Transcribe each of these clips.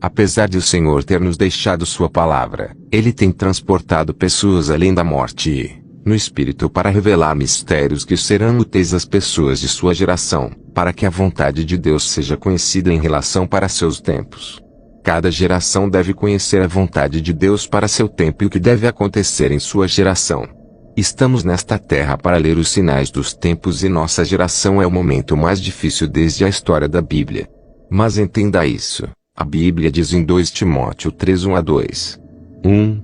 Apesar de o Senhor ter nos deixado sua palavra, Ele tem transportado pessoas além da morte e, no Espírito, para revelar mistérios que serão úteis às pessoas de sua geração, para que a vontade de Deus seja conhecida em relação para seus tempos. Cada geração deve conhecer a vontade de Deus para seu tempo e o que deve acontecer em sua geração. Estamos nesta terra para ler os sinais dos tempos e nossa geração é o momento mais difícil desde a história da Bíblia. Mas entenda isso, a Bíblia diz em 2 Timóteo 3, 1-2. 1.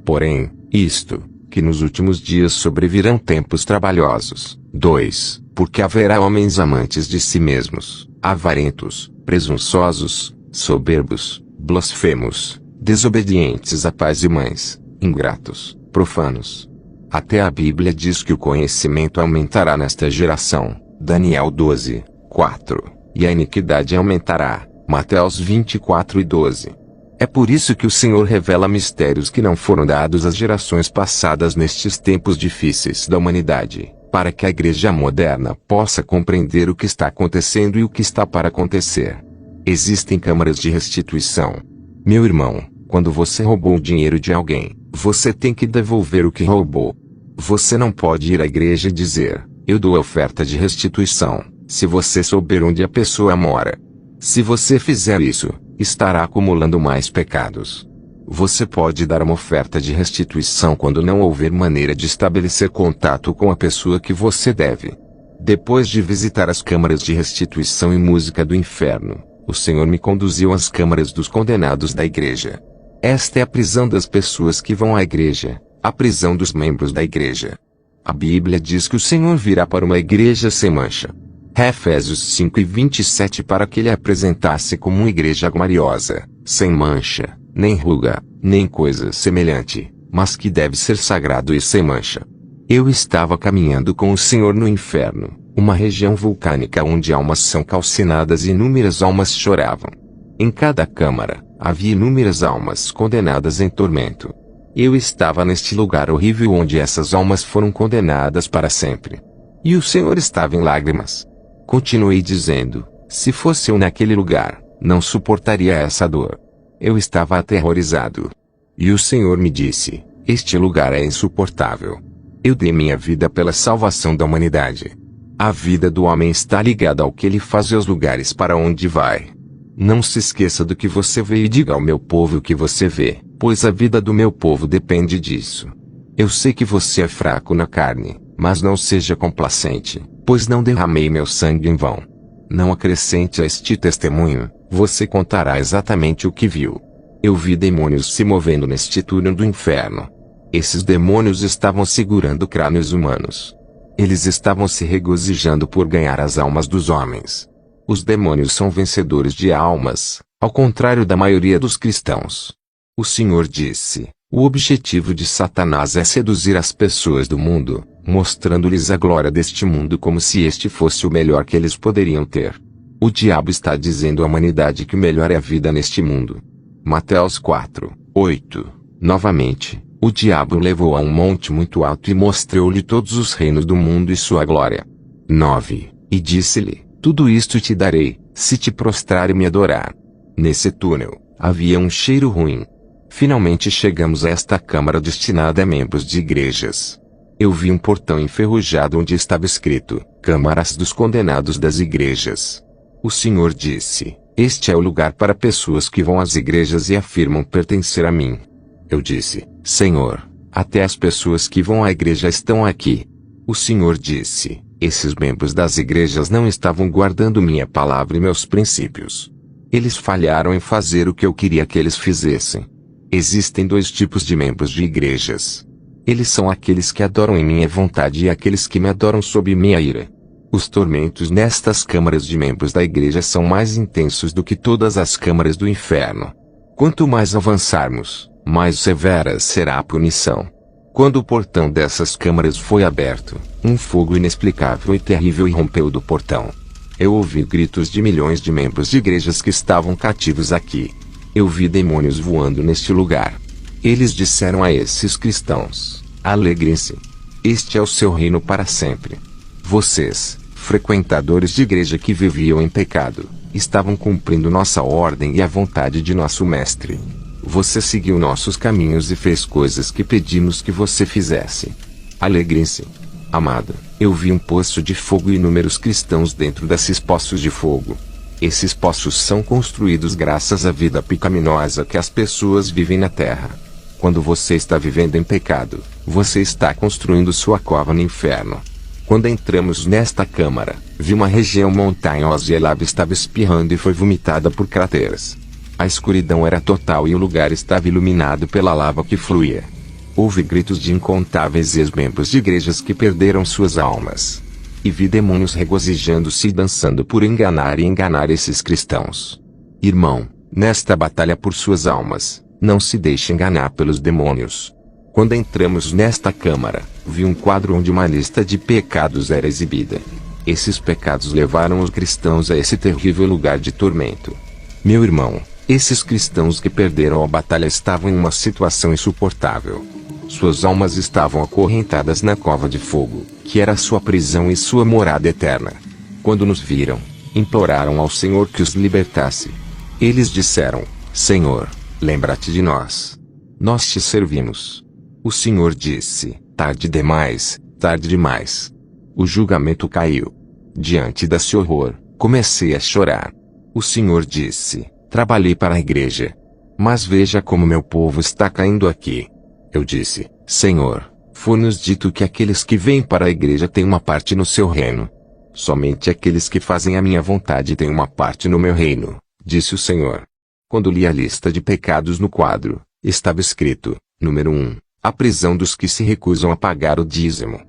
Porém, isto, que nos últimos dias sobrevirão tempos trabalhosos. 2. Porque haverá homens amantes de si mesmos, avarentos, presunçosos, soberbos, blasfemos, desobedientes a pais e mães, ingratos, profanos. Até a Bíblia diz que o conhecimento aumentará nesta geração, Daniel 12, 4, e a iniquidade aumentará, Mateus 24 e 12. É por isso que o Senhor revela mistérios que não foram dados às gerações passadas nestes tempos difíceis da humanidade, para que a igreja moderna possa compreender o que está acontecendo e o que está para acontecer. Existem câmaras de restituição. Meu irmão, quando você roubou o dinheiro de alguém, você tem que devolver o que roubou. Você não pode ir à igreja e dizer, eu dou a oferta de restituição, se você souber onde a pessoa mora. Se você fizer isso, estará acumulando mais pecados. Você pode dar uma oferta de restituição quando não houver maneira de estabelecer contato com a pessoa que você deve. Depois de visitar as câmaras de restituição e música do inferno, o Senhor me conduziu às câmaras dos condenados da igreja. Esta é a prisão das pessoas que vão à igreja, a prisão dos membros da igreja. A Bíblia diz que o Senhor virá para uma igreja sem mancha. Efésios 5:27 para que ele apresentasse como uma igreja gloriosa, sem mancha, nem ruga, nem coisa semelhante, mas que deve ser sagrado e sem mancha. Eu estava caminhando com o Senhor no inferno, uma região vulcânica onde almas são calcinadas e inúmeras almas choravam. Em cada câmara, havia inúmeras almas condenadas em tormento. Eu estava neste lugar horrível onde essas almas foram condenadas para sempre. E o Senhor estava em lágrimas. Continuei dizendo, se fosse eu naquele lugar, não suportaria essa dor. Eu estava aterrorizado. E o Senhor me disse, este lugar é insuportável. Eu dei minha vida pela salvação da humanidade. A vida do homem está ligada ao que ele faz e aos lugares para onde vai. Não se esqueça do que você vê e diga ao meu povo o que você vê, pois a vida do meu povo depende disso. Eu sei que você é fraco na carne, mas não seja complacente, pois não derramei meu sangue em vão. Não acrescente a este testemunho, você contará exatamente o que viu. Eu vi demônios se movendo neste túnel do inferno. Esses demônios estavam segurando crânios humanos. Eles estavam se regozijando por ganhar as almas dos homens. Os demônios são vencedores de almas, ao contrário da maioria dos cristãos. O Senhor disse, o objetivo de Satanás é seduzir as pessoas do mundo, mostrando-lhes a glória deste mundo como se este fosse o melhor que eles poderiam ter. O diabo está dizendo à humanidade que o melhor é a vida neste mundo. Mateus 4, 8. Novamente, o diabo o levou a um monte muito alto e mostrou-lhe todos os reinos do mundo e sua glória. 9. E disse-lhe, tudo isto te darei, se te prostrar e me adorar. Nesse túnel, havia um cheiro ruim. Finalmente chegamos a esta câmara destinada a membros de igrejas. Eu vi um portão enferrujado onde estava escrito, Câmaras dos Condenados das Igrejas. O Senhor disse, este é o lugar para pessoas que vão às igrejas e afirmam pertencer a mim. Eu disse, Senhor, até as pessoas que vão à igreja estão aqui. O Senhor disse, esses membros das igrejas não estavam guardando minha palavra e meus princípios. Eles falharam em fazer o que eu queria que eles fizessem. Existem dois tipos de membros de igrejas. Eles são aqueles que adoram em minha vontade e aqueles que me adoram sob minha ira. Os tormentos nestas câmaras de membros da igreja são mais intensos do que todas as câmaras do inferno. Quanto mais avançarmos, mais severa será a punição. Quando o portão dessas câmaras foi aberto, um fogo inexplicável e terrível irrompeu do portão. Eu ouvi gritos de milhões de membros de igrejas que estavam cativos aqui. Eu vi demônios voando neste lugar. Eles disseram a esses cristãos, alegrem-se. Este é o seu reino para sempre. Vocês, frequentadores de igreja que viviam em pecado, estavam cumprindo nossa ordem e a vontade de nosso mestre. Você seguiu nossos caminhos e fez coisas que pedimos que você fizesse. Alegre-se. Amado, eu vi um poço de fogo e inúmeros cristãos dentro desses poços de fogo. Esses poços são construídos graças à vida pecaminosa que as pessoas vivem na terra. Quando você está vivendo em pecado, você está construindo sua cova no inferno. Quando entramos nesta câmara, vi uma região montanhosa e a lava estava espirrando e foi vomitada por crateras. A escuridão era total e o lugar estava iluminado pela lava que fluía. Houve gritos de incontáveis ex-membros de igrejas que perderam suas almas. E vi demônios regozijando-se e dançando por enganar e enganar esses cristãos. Irmão, nesta batalha por suas almas, não se deixe enganar pelos demônios. Quando entramos nesta câmara, vi um quadro onde uma lista de pecados era exibida. Esses pecados levaram os cristãos a esse terrível lugar de tormento. Meu irmão, esses cristãos que perderam a batalha estavam em uma situação insuportável. Suas almas estavam acorrentadas na cova de fogo, que era sua prisão e sua morada eterna. Quando nos viram, imploraram ao Senhor que os libertasse. Eles disseram: Senhor, lembra-te de nós. Nós te servimos. O Senhor disse: tarde demais, tarde demais. O julgamento caiu. Diante desse horror, comecei a chorar. O Senhor disse: trabalhei para a igreja. Mas veja como meu povo está caindo aqui. Eu disse: Senhor, foi-nos dito que aqueles que vêm para a igreja têm uma parte no seu reino. Somente aqueles que fazem a minha vontade têm uma parte no meu reino, disse o Senhor. Quando li a lista de pecados no quadro, estava escrito: número 1, a prisão dos que se recusam a pagar o dízimo.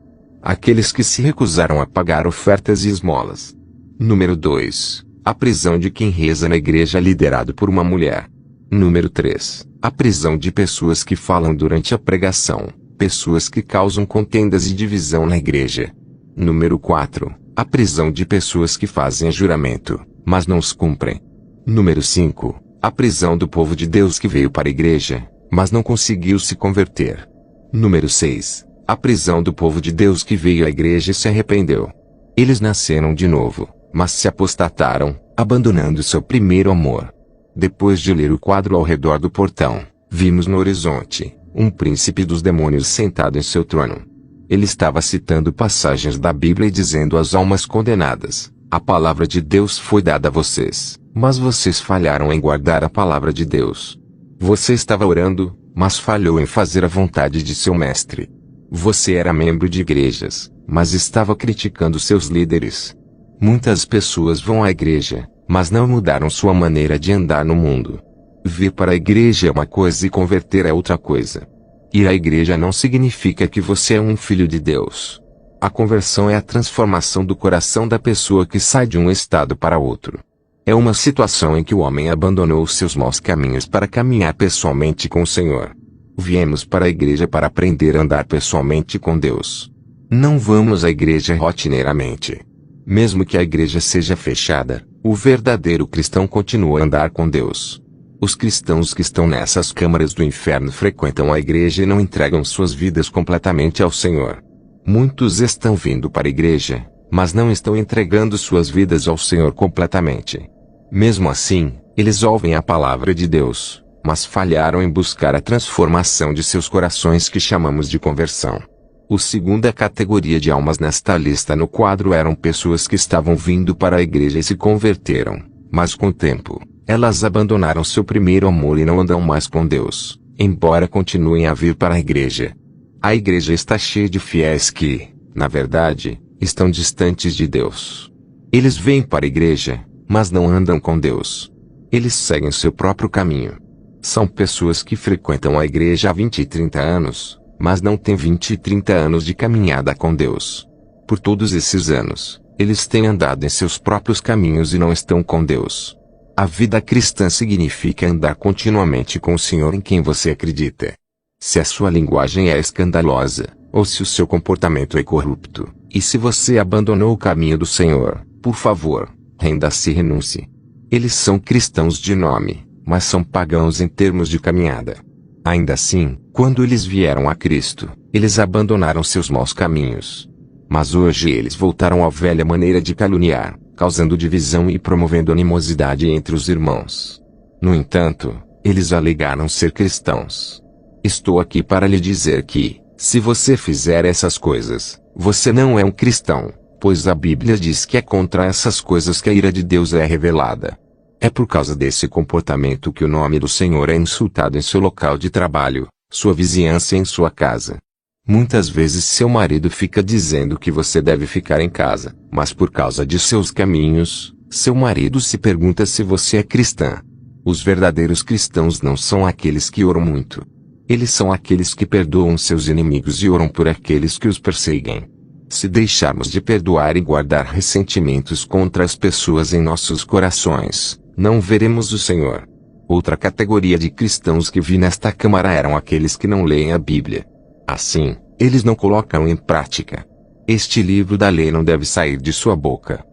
Aqueles que se recusaram a pagar ofertas e esmolas. Número 2, a prisão de quem reza na igreja liderado por uma mulher. Número 3, a prisão de pessoas que falam durante a pregação, pessoas que causam contendas e divisão na igreja. Número 4, a prisão de pessoas que fazem juramento, mas não os cumprem. Número 5, a prisão do povo de Deus que veio para a igreja, mas não conseguiu se converter. Número 6, a prisão do povo de Deus que veio à igreja e se arrependeu. Eles nasceram de novo, mas se apostataram, abandonando seu primeiro amor. Depois de ler o quadro ao redor do portão, vimos no horizonte um príncipe dos demônios sentado em seu trono. Ele estava citando passagens da Bíblia e dizendo às almas condenadas: a palavra de Deus foi dada a vocês, mas vocês falharam em guardar a palavra de Deus. Você estava orando, mas falhou em fazer a vontade de seu mestre. Você era membro de igrejas, mas estava criticando seus líderes. Muitas pessoas vão à igreja, mas não mudaram sua maneira de andar no mundo. Vir para a igreja é uma coisa e converter é outra coisa. Ir à igreja não significa que você é um filho de Deus. A conversão é a transformação do coração da pessoa que sai de um estado para outro. É uma situação em que o homem abandonou os seus maus caminhos para caminhar pessoalmente com o Senhor. Viemos para a igreja para aprender a andar pessoalmente com Deus. Não vamos à igreja rotineiramente. Mesmo que a igreja seja fechada, o verdadeiro cristão continua a andar com Deus. Os cristãos que estão nessas câmaras do inferno frequentam a igreja e não entregam suas vidas completamente ao Senhor. Muitos estão vindo para a igreja, mas não estão entregando suas vidas ao Senhor completamente. Mesmo assim, eles ouvem a palavra de Deus, mas falharam em buscar a transformação de seus corações que chamamos de conversão. A segunda categoria de almas nesta lista no quadro eram pessoas que estavam vindo para a igreja e se converteram, mas com o tempo, elas abandonaram seu primeiro amor e não andam mais com Deus, embora continuem a vir para a igreja. A igreja está cheia de fiéis que, na verdade, estão distantes de Deus. Eles vêm para a igreja, mas não andam com Deus. Eles seguem seu próprio caminho. São pessoas que frequentam a igreja há 20 e 30 anos, mas não têm 20 e 30 anos de caminhada com Deus. Por todos esses anos, eles têm andado em seus próprios caminhos e não estão com Deus. A vida cristã significa andar continuamente com o Senhor em quem você acredita. Se a sua linguagem é escandalosa, ou se o seu comportamento é corrupto, e se você abandonou o caminho do Senhor, por favor, renda-se e renuncie. Eles são cristãos de nome, mas são pagãos em termos de caminhada. Ainda assim, quando eles vieram a Cristo, eles abandonaram seus maus caminhos. Mas hoje eles voltaram à velha maneira de caluniar, causando divisão e promovendo animosidade entre os irmãos. No entanto, eles alegaram ser cristãos. Estou aqui para lhe dizer que, se você fizer essas coisas, você não é um cristão, pois a Bíblia diz que é contra essas coisas que a ira de Deus é revelada. É por causa desse comportamento que o nome do Senhor é insultado em seu local de trabalho, sua vizinhança e em sua casa. Muitas vezes seu marido fica dizendo que você deve ficar em casa, mas por causa de seus caminhos, seu marido se pergunta se você é cristã. Os verdadeiros cristãos não são aqueles que oram muito. Eles são aqueles que perdoam seus inimigos e oram por aqueles que os perseguem. Se deixarmos de perdoar e guardar ressentimentos contra as pessoas em nossos corações, não veremos o Senhor. Outra categoria de cristãos que vi nesta Câmara eram aqueles que não leem a Bíblia. Assim, eles não colocam em prática. Este livro da lei não deve sair de sua boca.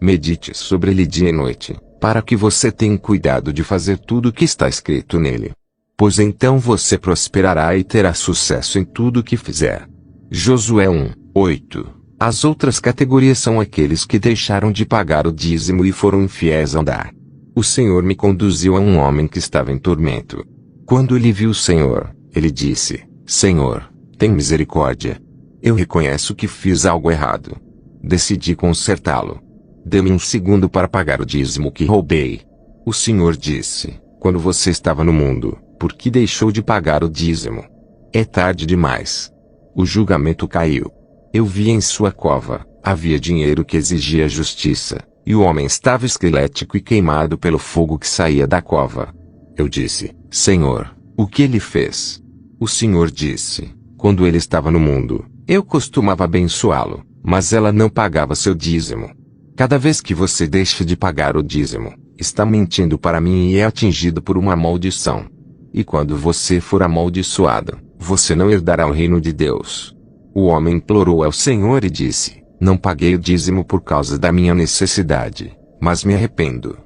Medite sobre ele dia e noite, para que você tenha cuidado de fazer tudo o que está escrito nele. Pois então você prosperará e terá sucesso em tudo o que fizer. Josué 1:8. As outras categorias são aqueles que deixaram de pagar o dízimo e foram infiéis ao dar. O Senhor me conduziu a um homem que estava em tormento. Quando ele viu o Senhor, ele disse: Senhor, tem misericórdia. Eu reconheço que fiz algo errado. Decidi consertá-lo. Dê-me um segundo para pagar o dízimo que roubei. O Senhor disse: quando você estava no mundo, por que deixou de pagar o dízimo? É tarde demais. O julgamento caiu. Eu vi em sua cova, havia dinheiro que exigia justiça, e o homem estava esquelético e queimado pelo fogo que saía da cova. Eu disse: Senhor, o que ele fez? O Senhor disse: quando ele estava no mundo, eu costumava abençoá-lo, mas ela não pagava seu dízimo. Cada vez que você deixa de pagar o dízimo, está mentindo para mim e é atingido por uma maldição. E quando você for amaldiçoado, você não herdará o reino de Deus. O homem implorou ao Senhor e disse: não paguei o dízimo por causa da minha necessidade, mas me arrependo.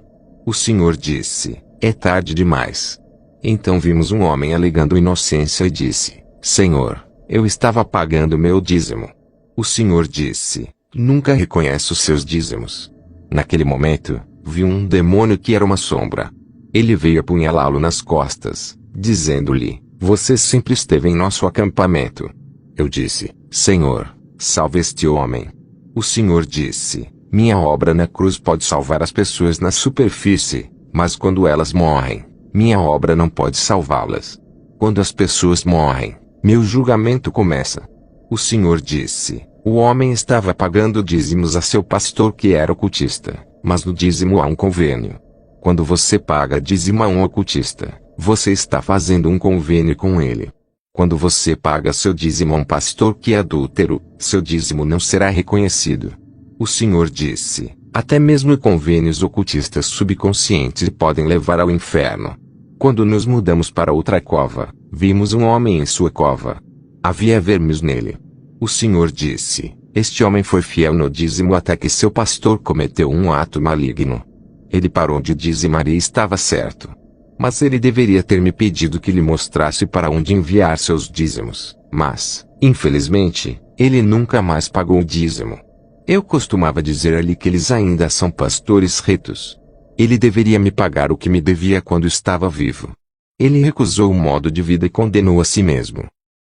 O Senhor disse: é tarde demais. Então vimos um homem alegando inocência e disse: Senhor, eu estava pagando meu dízimo. O Senhor disse: nunca reconheço os seus dízimos. Naquele momento, viu um demônio que era uma sombra. Ele veio apunhalá-lo nas costas, dizendo-lhe: você sempre esteve em nosso acampamento. Eu disse: Senhor, salve este homem. O Senhor disse: minha obra na cruz pode salvar as pessoas na superfície, mas quando elas morrem, minha obra não pode salvá-las. Quando as pessoas morrem, meu julgamento começa. O Senhor disse: o homem estava pagando dízimos a seu pastor que era ocultista, mas no dízimo há um convênio. Quando você paga dízimo a um ocultista, você está fazendo um convênio com ele. Quando você paga seu dízimo a um pastor que é adúltero, seu dízimo não será reconhecido. O Senhor disse: até mesmo convênios ocultistas subconscientes podem levar ao inferno. Quando nos mudamos para outra cova, vimos um homem em sua cova. Havia vermes nele. O Senhor disse: este homem foi fiel no dízimo até que seu pastor cometeu um ato maligno. Ele parou de dizimar e estava certo. Mas ele deveria ter me pedido que lhe mostrasse para onde enviar seus dízimos, mas, infelizmente, ele nunca mais pagou o dízimo. Eu costumava dizer-lhe que eles ainda são pastores retos. Ele deveria me pagar o que me devia quando estava vivo. Ele recusou o modo de vida e condenou a si mesmo.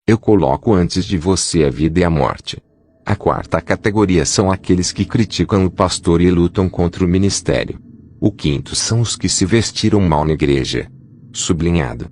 Eu coloco antes de você a vida e a morte. A quarta categoria são aqueles que criticam o pastor e lutam contra o ministério. O quinto são os que se vestiram mal na igreja. Sublinhado.